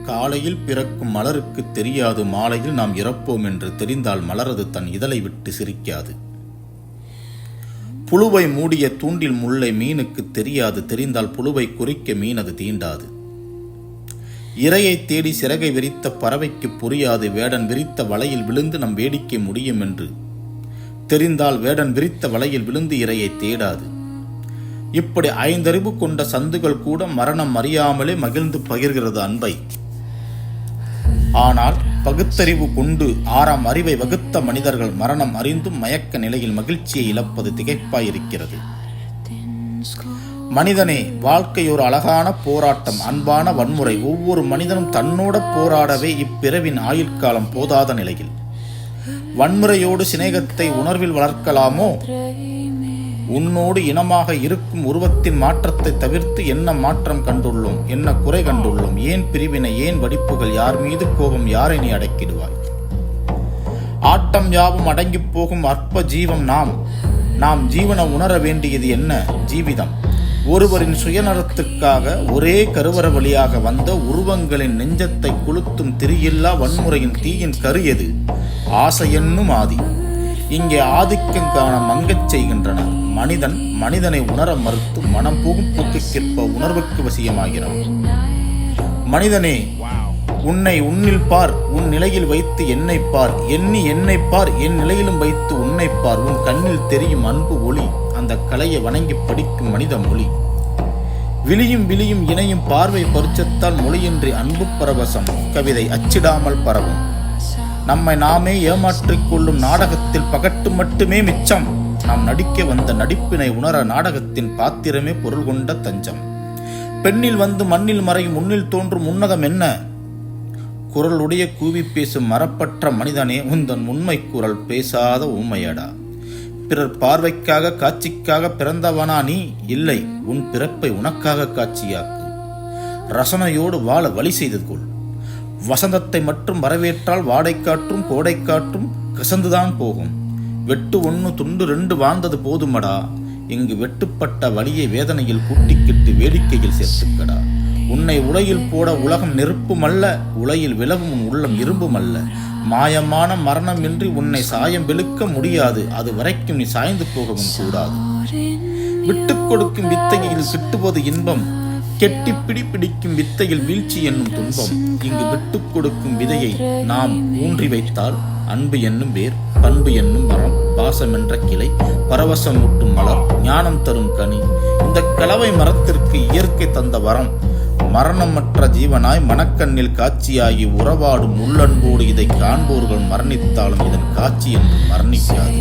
காலையில் பிறக்கும் மலருக்கு தெரியாது மாலையில் நாம் இறப்போம் என்று தெரிந்தால் மலரது தன் இதழை விட்டு சிரிக்காது. புழுவை மூடிய தூண்டில் முல்லை மீனுக்கு தெரியாது தெரிந்தால் புழுவை குறிக்க மீன் அது தீண்டாது. இரையை தேடி சிறகை விரித்த பறவைக்கு புரியாது வேடன் விரித்த வலையில் விழுந்து நம் வேடிக்கை முடியும் என்று தெரிந்தால் வேடன் விரித்த வலையில் விழுந்து இரையை தேடாது. இப்படி 5 அறிவு கொண்ட சந்துகள் கூட மரணம் அறியாமலே மகிழ்ந்து பகிர்கிறது அன்பை. ஆனால் பகுத்தறிவு கொண்டு 6ஆம் அறிவை வகுத்த மனிதர்கள் மரணம் அறிந்தும் மயக்க நிலையில் மகிழ்ச்சியை இழப்பது திகைப்பாயிருக்கிறது. மனிதனே, வாழ்க்கை ஒரு அழகான போராட்டம், அன்பான வன்முறை. ஒவ்வொரு மனிதனும் தன்னோட போராடவே இப்பிறவின் ஆயுட்காலம் போதாத நிலையில் வன்முறையோடு சிநேகத்தை உணர்வில் வளர்க்கலாமோ? உன்னோடு இனமாக இருக்கும் உருவத்தின் மாற்றத்தை தவிர்த்து என்ன மாற்றம் கண்டுள்ளோம், என்ன குறை கண்டுள்ளோம்? ஏன் பிரிவினை, ஏன் வடிப்புகள், யார் மீது கோபம், யாரை நீ அடக்கிடுவாய்? ஆட்டம் யாவும் அடங்கி போகும் அற்ப ஜீவம் நாம் ஜீவன உணர வேண்டியது என்ன? ஜீவிதம். ஒருவரின் சுயநலத்துக்காக ஒரே கருவற வழியாக வந்த உருவங்களின் நெஞ்சத்தை கொளுத்தும் திரியில்லா வன்முறையின் தீயின் கரு எது? ஆசை என்னும் ஆதி. இங்கே ஆதிக்கம் காண மங்கச் செய்கின்றனர். மனிதன் மனிதனை உணர மறுத்து மனம் போகும் போக்குக்கேற்ப உணர்வுக்கு வசியமாகிறான். மனிதனே, உன்னை உன்னில் பார், உன் நிலையில் வைத்து என்னை பார், எண்ணி என்னை பார், என் நிலையிலும் வைத்து உன்னை பார். உன் கண்ணில் தெரியும் அன்பு ஒளி, அந்த கலையை வணங்கி படிக்கும் மனித மொழி. விழியும் விழியும் இணையும் பார்வை பரிச்சத்தால் மொழியின்றி அன்பு பரவசம் கவிதை அச்சிடாமல் பரவும். நம்மை நாமே ஏமாற்றிக் கொள்ளும் நாடகத்தில் பகட்டு மட்டுமே மிச்சம். நாம் நடிக்க வந்த நடிப்பினை உணர நாடகத்தின் பாத்திரமே பொருள் கொண்ட தஞ்சம். பெண்ணில் வந்து மண்ணில் மறையும் முன்னில் தோன்றும் உன்னதம் என்ன? குரலுடைய கூவி பேசும் மரப்பற்ற மனிதனே, உந்தன் உண்மை குரல் பேசாத ஊமையடா. பிறர் பார்வைக்காக காட்சிக்காக பிறந்தவனா நீ? இல்லை, உன் பிறப்பை உனக்காக காட்சியாக்கு. ரசனையோடு வாழ வழி செய்து கொள். வசந்தத்தை மட்டும் வரவேற்றால் வாடைக்காற்றும் கோடைக்காற்றும் கசந்துதான் போகும். வெட்டு 1 துண்டு 2 வாழ்ந்தது போதுமடா. இங்கு வெட்டுப்பட்ட வலியை வேதனையில் கூட்டிக்கிட்டு வேடிக்கையில் சேர்த்துக்கடா. உன்னை உலையில் போட உலகம் நெருப்புமல்ல, உலையில் விலகும் உன் உள்ளம் இரும்புமல்ல. மாயமான மரணமின்றி உன்னை சாயம் வெளுக்க முடியாது. அது வரைக்கும் நீ சாய்ந்து போகவும் கூடாது. விட்டுக் கொடுக்கும் வித்தையில் கிட்டுவது இன்பம், கெட்டிப்பிடி பிடிக்கும் வித்தையில் வீழ்ச்சி என்னும் துன்பம். இங்கு விட்டுக் கொடுக்கும் விதையை நாம் ஊன்றி வைத்தால் அன்பு என்னும் வேர், பண்பு என்னும் மரம், பாசம் என்ற கிளை, பரவசம் ஊட்டும் மலர், ஞானம் தரும் கனி. இந்த கலவை மரத்திற்கு இயற்கை தந்த வரம். மரணமற்ற ஜீவனாய் மனக்கண்ணில் காட்சியாகி உறவாடும் உள்ளன்போடு இதை காண்போர்கள் மரணித்தாலும் இதன் காட்சி என்று மரணிக்காது.